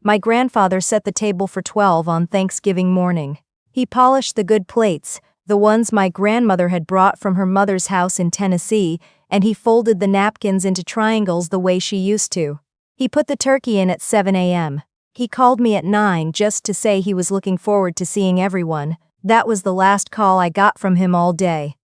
My grandfather set the table for 12 on Thanksgiving morning. He polished the good plates, the ones my grandmother had brought from her mother's house in Tennessee, and he folded the napkins into triangles the way she used to. He put the turkey in at 7 a.m. He called me at 9 just to say he was looking forward to seeing everyone. That was the last call I got from him all day.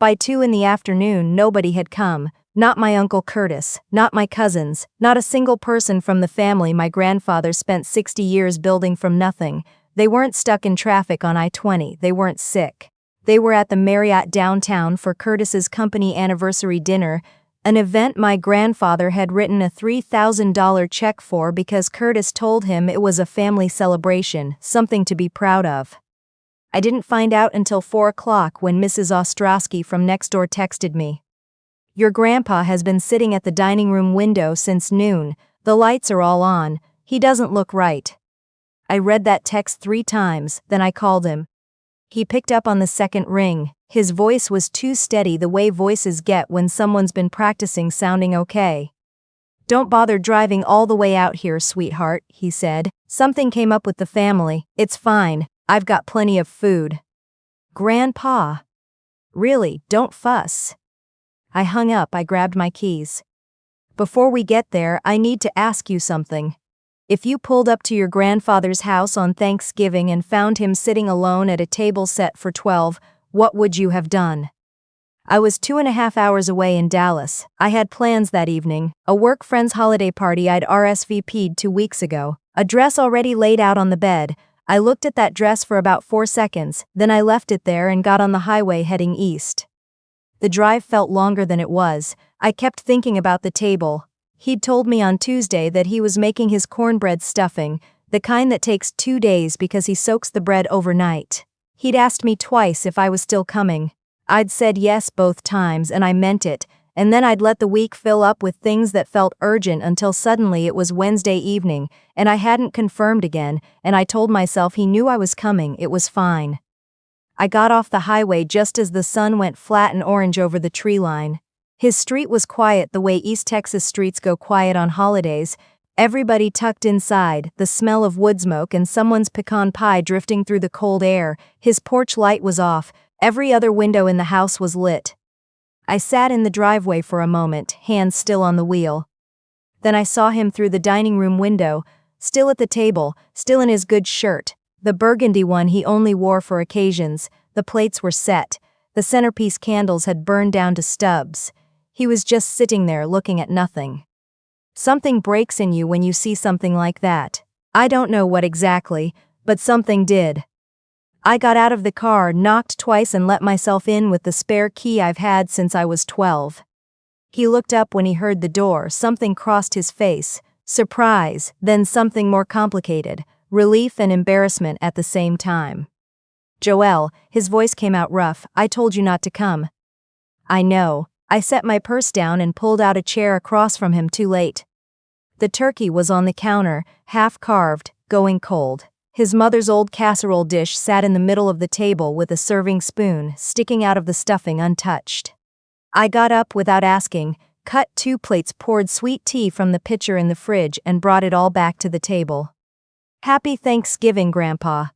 By 2 in the afternoon, nobody had come. Not my Uncle Curtis, not my cousins, not a single person from the family my grandfather spent 60 years building from nothing. They weren't stuck in traffic on I-20, they weren't sick. They were at the Marriott downtown for Curtis's company anniversary dinner, an event my grandfather had written a $3,000 check for because Curtis told him it was a family celebration, something to be proud of. I didn't find out until 4 o'clock when Mrs. Ostrowski from next door texted me. Your grandpa has been sitting at the dining room window since noon. The lights are all on. He doesn't look right. I read that text 3 times, then I called him. He picked up on the second ring. His voice was too steady, the way voices get when someone's been practicing sounding okay. Don't bother driving all the way out here, sweetheart, he said. Something came up with the family. It's fine. I've got plenty of food. Grandpa. Really, don't fuss. I hung up. I grabbed my keys. Before we get there, I need to ask you something. If you pulled up to your grandfather's house on Thanksgiving and found him sitting alone at a table set for 12, what would you have done? I was 2.5 hours away in Dallas. I had plans that evening, a work friend's holiday party I'd RSVP'd 2 weeks ago, a dress already laid out on the bed. I looked at that dress for about 4 seconds, then I left it there and got on the highway heading east. The drive felt longer than it was. I kept thinking about the table. He'd told me on Tuesday that he was making his cornbread stuffing, the kind that takes 2 days because he soaks the bread overnight. He'd asked me twice if I was still coming. I'd said yes both times and I meant it, and then I'd let the week fill up with things that felt urgent until suddenly it was Wednesday evening, and I hadn't confirmed again, and I told myself he knew I was coming, it was fine. I got off the highway just as the sun went flat and orange over the tree line. His street was quiet the way East Texas streets go quiet on holidays. Everybody tucked inside, the smell of wood smoke and someone's pecan pie drifting through the cold air. His porch light was off. Every other window in the house was lit. I sat in the driveway for a moment, hands still on the wheel. Then I saw him through the dining room window, still at the table, still in his good shirt, the burgundy one he only wore for occasions. The plates were set. The centerpiece candles had burned down to stubs. He was just sitting there looking at nothing. Something breaks in you when you see something like that. I don't know what exactly, but something did. I got out of the car, knocked twice and let myself in with the spare key I've had since I was 12. He looked up when he heard the door. Something crossed his face. Surprise, then something more complicated. Relief and embarrassment at the same time. Joelle, his voice came out rough, I told you not to come. I know. I set my purse down and pulled out a chair across from him too late. The turkey was on the counter, half carved, going cold. His mother's old casserole dish sat in the middle of the table with a serving spoon sticking out of the stuffing untouched. I got up without asking, cut 2 plates, poured sweet tea from the pitcher in the fridge and brought it all back to the table. Happy Thanksgiving, Grandpa.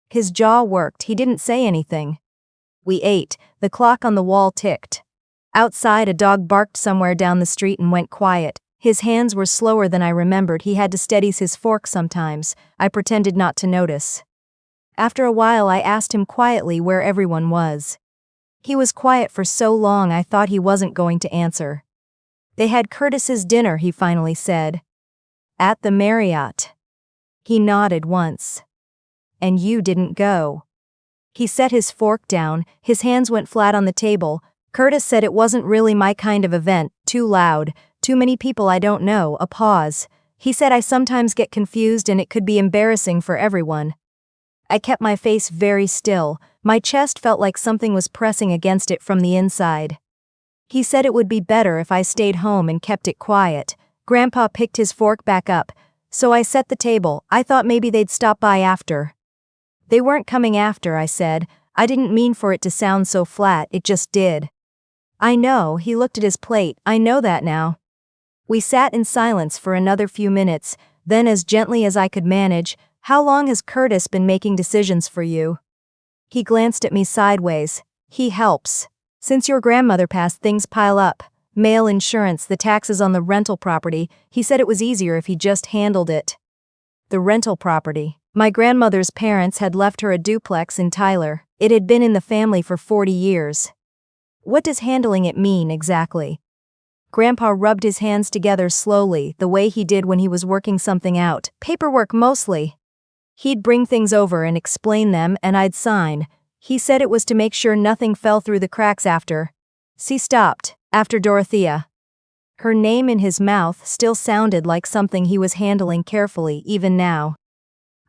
His jaw worked, he didn't say anything. We ate, the clock on the wall ticked. Outside, a dog barked somewhere down the street and went quiet. His hands were slower than I remembered. He had to steady his fork sometimes. I pretended not to notice. After a while, I asked him quietly where everyone was. He was quiet for so long I thought he wasn't going to answer. They had Curtis's dinner, he finally said. At the Marriott. He nodded once. And you didn't go. He set his fork down, his hands went flat on the table. Curtis said it wasn't really my kind of event, too loud, too many people I don't know, a pause. He said I sometimes get confused and it could be embarrassing for everyone. I kept my face very still, my chest felt like something was pressing against it from the inside. He said it would be better if I stayed home and kept it quiet. Grandpa picked his fork back up, so I set the table. I thought maybe they'd stop by after. They weren't coming after, I said. I didn't mean for it to sound so flat, it just did. I know, he looked at his plate, I know that now. We sat in silence for another few minutes, Then as gently as I could manage, "How long has Curtis been making decisions for you?" He glanced at me sideways. "He helps. Since your grandmother passed, things pile up. Mail, insurance, the taxes on the rental property. He said it was easier if he just handled it." The rental property. My grandmother's parents had left her a duplex in Tyler. It had been in the family for 40 years. What does handling it mean exactly? Grandpa rubbed his hands together slowly, the way he did when he was working something out. Paperwork mostly. He'd bring things over and explain them, and I'd sign. He said it was to make sure nothing fell through the cracks after. She stopped. After Dorothea. Her name in his mouth still sounded like something he was handling carefully, even now.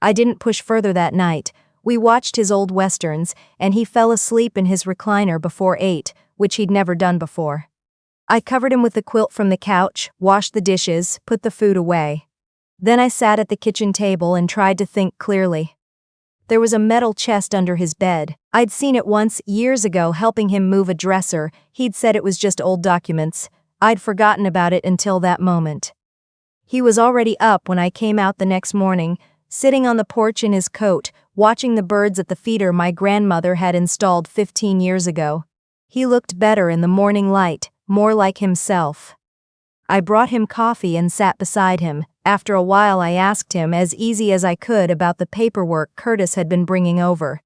I didn't push further that night. We watched his old westerns, and he fell asleep in his recliner before 8, which he'd never done before. I covered him with the quilt from the couch, washed the dishes, put the food away. Then I sat at the kitchen table and tried to think clearly. There was a metal chest under his bed. I'd seen it once, years ago, helping him move a dresser. He'd said it was just old documents. I'd forgotten about it until that moment. He was already up when I came out the next morning, sitting on the porch in his coat, watching the birds at the feeder my grandmother had installed 15 years ago. He looked better in the morning light, more like himself. I brought him coffee and sat beside him. After a while I asked him as easy as I could about the paperwork Curtis had been bringing over.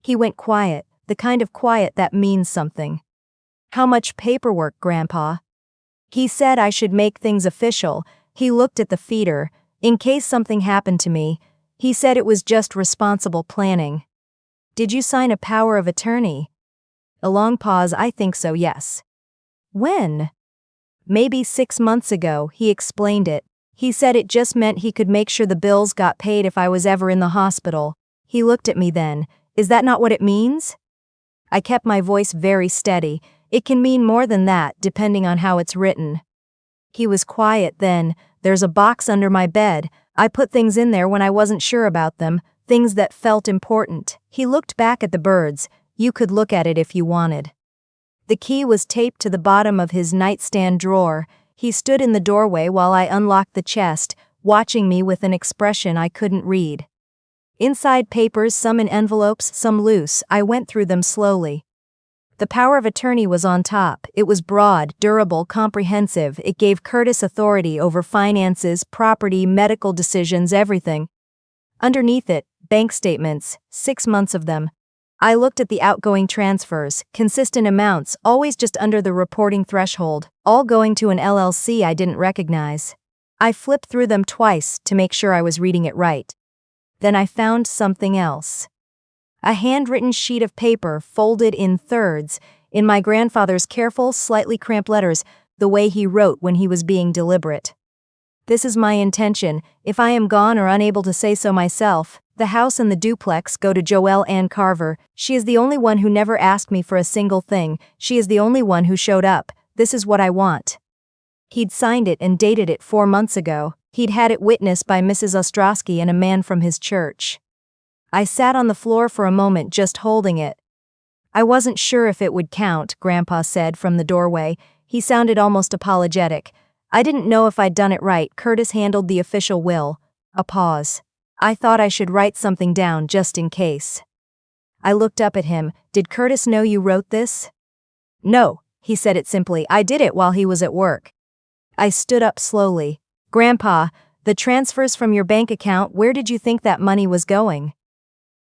He went quiet, the kind of quiet that means something. "How much paperwork, Grandpa?" He said I should make things official. He looked at the feeder. "In case something happened to me." He said it was just responsible planning. "Did you sign a power of attorney?" A long pause. "I think so, yes." "When?" "Maybe 6 months ago," he explained it. He said it just meant he could make sure the bills got paid if I was ever in the hospital. He looked at me then. "Is that not what it means?" I kept my voice very steady. "It can mean more than that, depending on how it's written." He was quiet then. "There's a box under my bed. I put things in there when I wasn't sure about them, things that felt important." He looked back at the birds. "You could look at it if you wanted." The key was taped to the bottom of his nightstand drawer. He stood in the doorway while I unlocked the chest, watching me with an expression I couldn't read. Inside papers, some in envelopes, some loose. I went through them slowly. The power of attorney was on top. It was broad, durable, comprehensive. It gave Curtis authority over finances, property, medical decisions, everything. Underneath it, bank statements, 6 months of them. I looked at the outgoing transfers, consistent amounts, always just under the reporting threshold, all going to an LLC I didn't recognize. I flipped through them twice to make sure I was reading it right. Then I found something else. A handwritten sheet of paper folded in thirds, in my grandfather's careful, slightly cramped letters, the way he wrote when he was being deliberate. "This is my intention. If I am gone or unable to say so myself, the house and the duplex go to Joelle Ann Carver. She is the only one who never asked me for a single thing. She is the only one who showed up. This is what I want." He'd signed it and dated it 4 months ago. He'd had it witnessed by Mrs. Ostrowski and a man from his church. I sat on the floor for a moment just holding it. "I wasn't sure if it would count," Grandpa said from the doorway. He sounded almost apologetic. "I didn't know if I'd done it right." Curtis handled the official will. A pause. "I thought I should write something down just in case." I looked up at him. "Did Curtis know you wrote this?" "No," he said it simply. "I did it while he was at work." I stood up slowly. "Grandpa, the transfers from your bank account, where did you think that money was going?"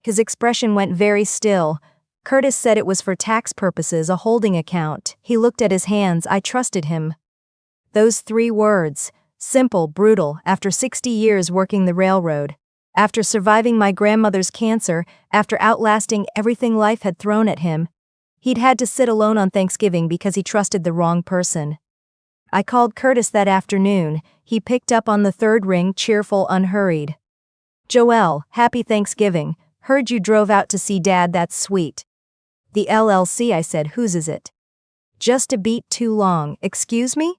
His expression went very still. "Curtis said it was for tax purposes, a holding account." He looked at his hands. I trusted him. Those 3 words. Simple, brutal, after 60 years working the railroad. After surviving my grandmother's cancer, after outlasting everything life had thrown at him. He'd had to sit alone on Thanksgiving because he trusted the wrong person. I called Curtis that afternoon. He picked up on the 3rd ring, cheerful, unhurried. "Joelle, happy Thanksgiving. Heard you drove out to see Dad, that's sweet." "The LLC," I said. "Whose is it?" "Just a beat too long." "Excuse me?"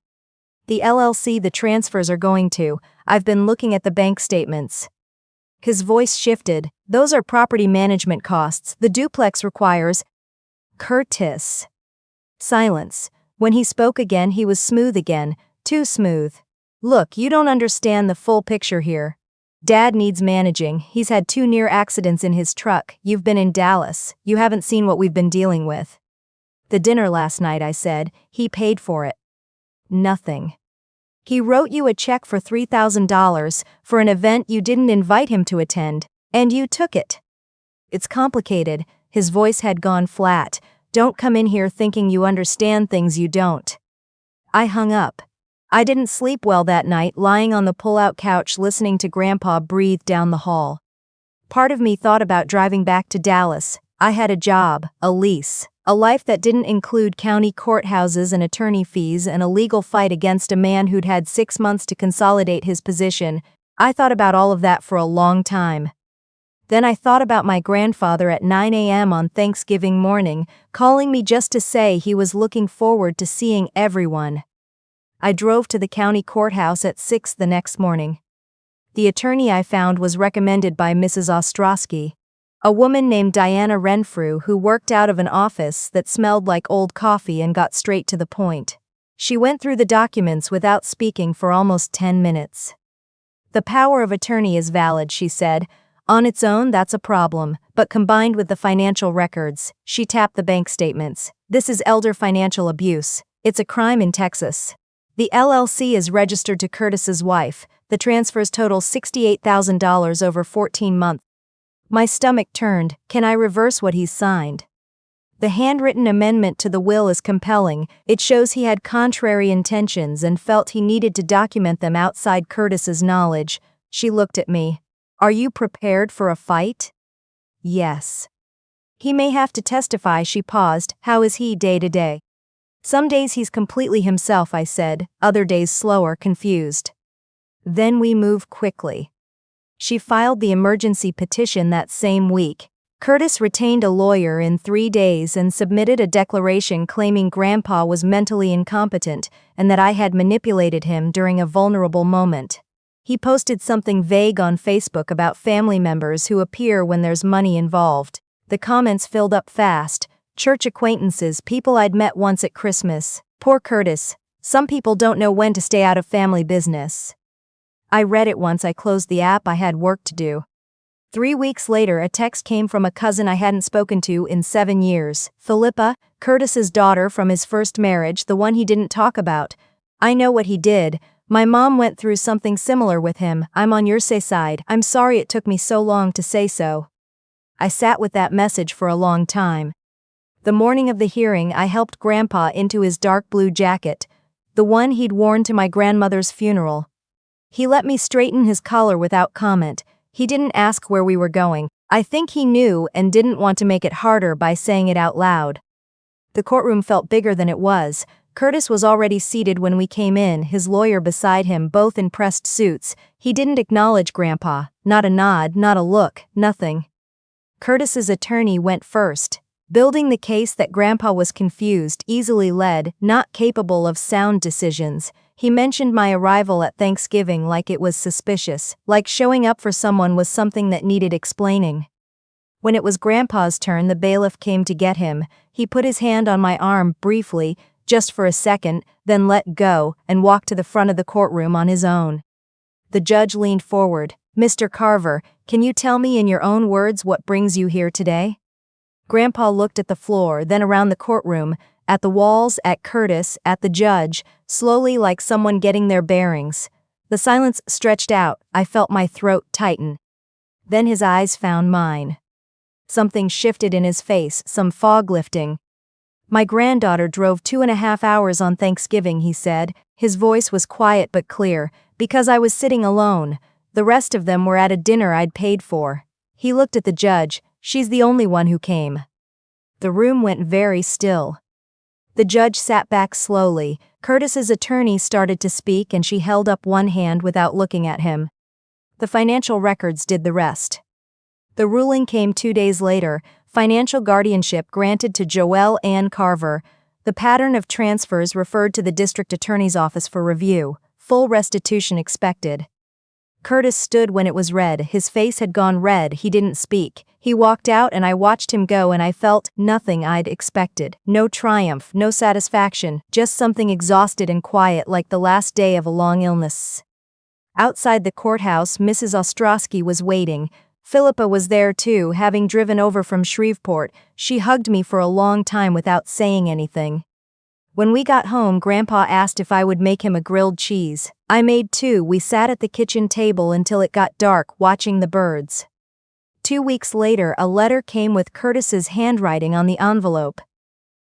"The LLC the transfers are going to. I've been looking at the bank statements." His voice shifted. "Those are property management costs. The duplex requires—" "Curtis." Silence. When he spoke again, he was smooth again. Too smooth. Look, you don't understand the full picture here. Dad needs managing. He's had 2 near accidents in his truck. You've been in Dallas. You haven't seen what we've been dealing with. The dinner last night, I said. He paid for it. Nothing. He wrote you a check for $3,000 for an event you didn't invite him to attend, and you took it. It's complicated. His voice had gone flat. Don't come in here thinking you understand things you don't. I hung up. I didn't sleep well that night, lying on the pull-out couch listening to Grandpa breathe down the hall. Part of me thought about driving back to Dallas. I had a job, a lease, a life that didn't include county courthouses and attorney fees and a legal fight against a man who'd had 6 months to consolidate his position. I thought about all of that for a long time. Then I thought about my grandfather at 9 a.m. on Thanksgiving morning, calling me just to say he was looking forward to seeing everyone. I drove to the county courthouse at 6 the next morning. The attorney I found was recommended by Mrs. Ostrowski, a woman named Diana Renfrew who worked out of an office that smelled like old coffee and got straight to the point. She went through the documents without speaking for almost 10 minutes. The power of attorney is valid, she said. On its own, that's a problem, but combined with the financial records, she tapped the bank statements. This is elder financial abuse. It's a crime in Texas. The LLC is registered to Curtis's wife. The transfers total $68,000 over 14 months. My stomach turned. Can I reverse what he's signed? The handwritten amendment to the will is compelling. It shows he had contrary intentions and felt he needed to document them outside Curtis's knowledge. She looked at me. Are you prepared for a fight? Yes. He may have to testify, she paused. How is he day to day? Some days he's completely himself, I said, other days slower, confused. Then we move quickly. She filed the emergency petition that same week. Curtis retained a lawyer in 3 days and submitted a declaration claiming Grandpa was mentally incompetent and that I had manipulated him during a vulnerable moment. He posted something vague on Facebook about family members who appear when there's money involved. The comments filled up fast. Church acquaintances, people I'd met once at Christmas. Poor Curtis. Some people don't know when to stay out of family business. I read it once I closed the app. I had work to do. 3 weeks later, a text came from a cousin I hadn't spoken to in 7 years. Philippa, Curtis's daughter from his first marriage, the one he didn't talk about. I know what he did. My mom went through something similar with him. I'm on your side. I'm sorry it took me so long to say so. I sat with that message for a long time. The morning of the hearing, I helped Grandpa into his dark blue jacket, the one he'd worn to my grandmother's funeral. He let me straighten his collar without comment. He didn't ask where we were going. I think he knew and didn't want to make it harder by saying it out loud. The courtroom felt bigger than it was. Curtis was already seated when we came in, his lawyer beside him, both in pressed suits. He didn't acknowledge Grandpa. Not a nod, not a look, nothing. Curtis's attorney went first, building the case that Grandpa was confused, easily led, not capable of sound decisions. He mentioned my arrival at Thanksgiving like it was suspicious, like showing up for someone was something that needed explaining. When it was Grandpa's turn, the bailiff came to get him. He put his hand on my arm briefly, just for a second, then let go and walked to the front of the courtroom on his own. The judge leaned forward. Mr. Carver, can you tell me in your own words what brings you here today? Grandpa looked at the floor, then around the courtroom, at the walls, at Curtis, at the judge, slowly like someone getting their bearings. The silence stretched out. I felt my throat tighten. Then his eyes found mine. Something shifted in his face, some fog lifting. My granddaughter drove 2.5 hours on Thanksgiving, he said. His voice was quiet but clear, because I was sitting alone. The rest of them were at a dinner I'd paid for. He looked at the judge. She's the only one who came. The room went very still. The judge sat back slowly. Curtis's attorney started to speak and she held up one hand without looking at him. The financial records did the rest. The ruling came 2 days later. Financial guardianship granted to Joelle Ann Carver. The pattern of transfers referred to the district attorney's office for review. Full restitution expected. Curtis stood when it was read. His face had gone red. He didn't speak. He walked out and I watched him go and I felt nothing I'd expected. No triumph, no satisfaction, just something exhausted and quiet like the last day of a long illness. Outside the courthouse, Mrs. Ostrowski was waiting. Philippa was there too, having driven over from Shreveport. She hugged me for a long time without saying anything. When we got home, Grandpa asked if I would make him a grilled cheese. I made 2. We sat at the kitchen table until it got dark, watching the birds. 2 weeks later, a letter came with Curtis's handwriting on the envelope.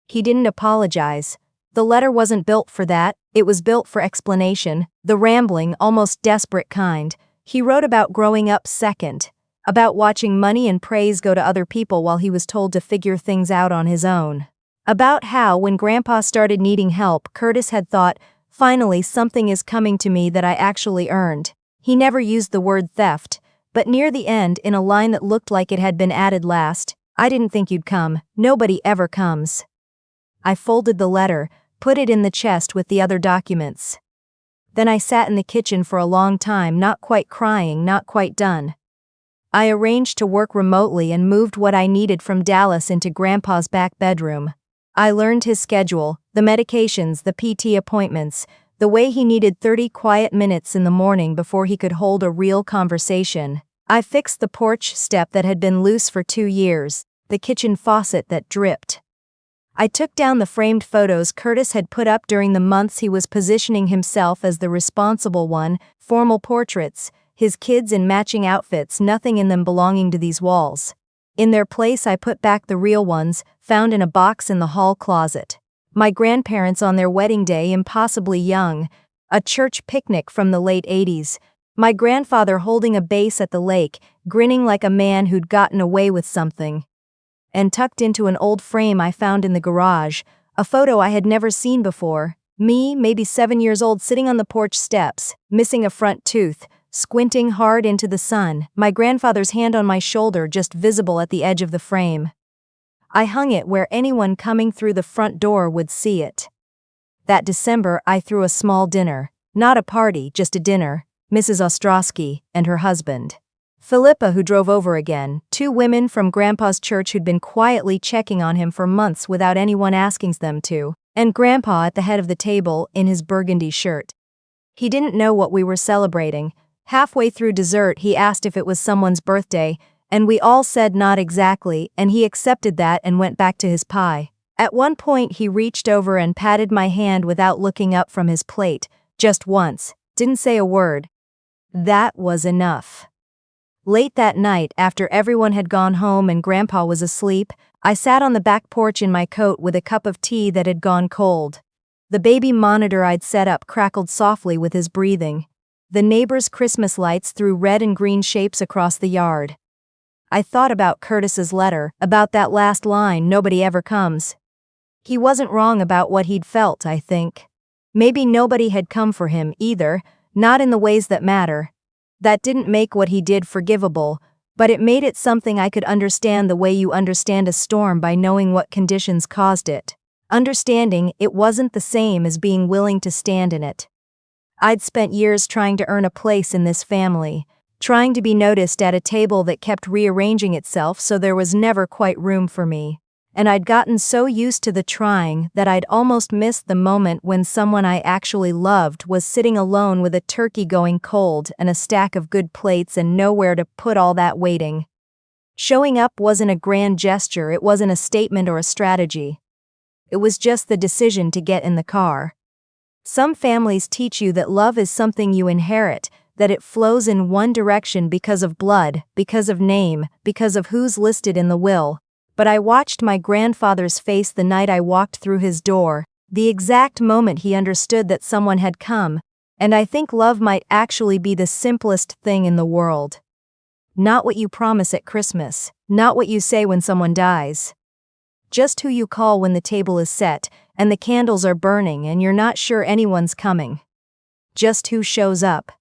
He didn't apologize. The letter wasn't built for that, it was built for explanation, the rambling, almost desperate kind. He wrote about growing up second, about watching money and praise go to other people while he was told to figure things out on his own. About how, when Grandpa started needing help, Curtis had thought, finally something is coming to me that I actually earned. He never used the word theft, but near the end, in a line that looked like it had been added last, I didn't think you'd come, nobody ever comes. I folded the letter, put it in the chest with the other documents. Then I sat in the kitchen for a long time, not quite crying, not quite done. I arranged to work remotely and moved what I needed from Dallas into Grandpa's back bedroom. I learned his schedule, the medications, the PT appointments, the way he needed 30 quiet minutes in the morning before he could hold a real conversation. I fixed the porch step that had been loose for 2 years, the kitchen faucet that dripped. I took down the framed photos Curtis had put up during the months he was positioning himself as the responsible one, formal portraits, his kids in matching outfits, nothing in them belonging to these walls. In their place I put back the real ones, found in a box in the hall closet. My grandparents on their wedding day, impossibly young. A church picnic from the late 80s. My grandfather holding a bass at the lake, grinning like a man who'd gotten away with something. And tucked into an old frame I found in the garage, a photo I had never seen before. Me, maybe 7 years old, sitting on the porch steps, missing a front tooth, squinting hard into the sun, my grandfather's hand on my shoulder just visible at the edge of the frame. I hung it where anyone coming through the front door would see it. That December I threw a small dinner, not a party, just a dinner, Mrs. Ostrowski and her husband. Philippa, who drove over again, 2 women from Grandpa's church who'd been quietly checking on him for months without anyone asking them to, and Grandpa at the head of the table in his burgundy shirt. He didn't know what we were celebrating. Halfway through dessert he asked if it was someone's birthday, and we all said not exactly, and he accepted that and went back to his pie. At one point he reached over and patted my hand without looking up from his plate, just once, didn't say a word. That was enough. Late that night, after everyone had gone home and Grandpa was asleep, I sat on the back porch in my coat with a cup of tea that had gone cold. The baby monitor I'd set up crackled softly with his breathing. The neighbors' Christmas lights threw red and green shapes across the yard. I thought about Curtis's letter, about that last line, nobody ever comes. He wasn't wrong about what he'd felt, I think. Maybe nobody had come for him either, not in the ways that matter. That didn't make what he did forgivable, but it made it something I could understand the way you understand a storm by knowing what conditions caused it. Understanding it wasn't the same as being willing to stand in it. I'd spent years trying to earn a place in this family, trying to be noticed at a table that kept rearranging itself so there was never quite room for me. And I'd gotten so used to the trying that I'd almost missed the moment when someone I actually loved was sitting alone with a turkey going cold and a stack of good plates and nowhere to put all that waiting. Showing up wasn't a grand gesture, it wasn't a statement or a strategy. It was just the decision to get in the car. Some families teach you that love is something you inherit, that it flows in one direction because of blood, because of name, because of who's listed in the will. But I watched my grandfather's face the night I walked through his door, the exact moment he understood that someone had come, and I think love might actually be the simplest thing in the world. Not what you promise at Christmas, not what you say when someone dies. Just who you call when the table is set, and the candles are burning and you're not sure anyone's coming. Just who shows up.